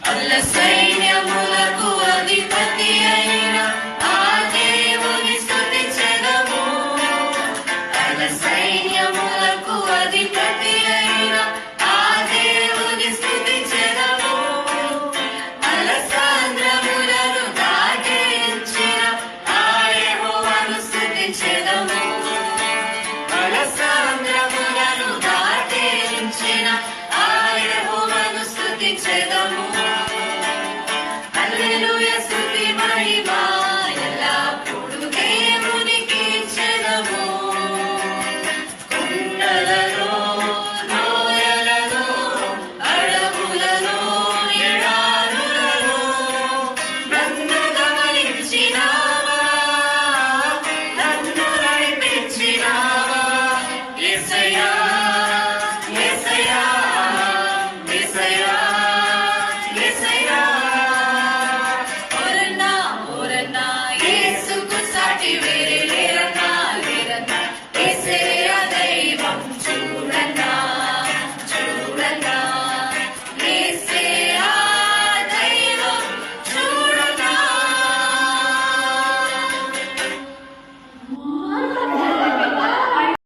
అల్ల సైన్యములకు అధిపతి అయిన ఆ దేవుని స్తుతించెదము. అల్ల సైన్యములకు అధిపతి అయిన ఆ దేవుని స్తుతించెదము. అల్ల సాంద్రములను దాటించిన ఆ యెహోవాను స్తుతించెదము. అల్ల సాంద్రములను దాటించిన ఆ యెహోవాను స్తుతించెదము.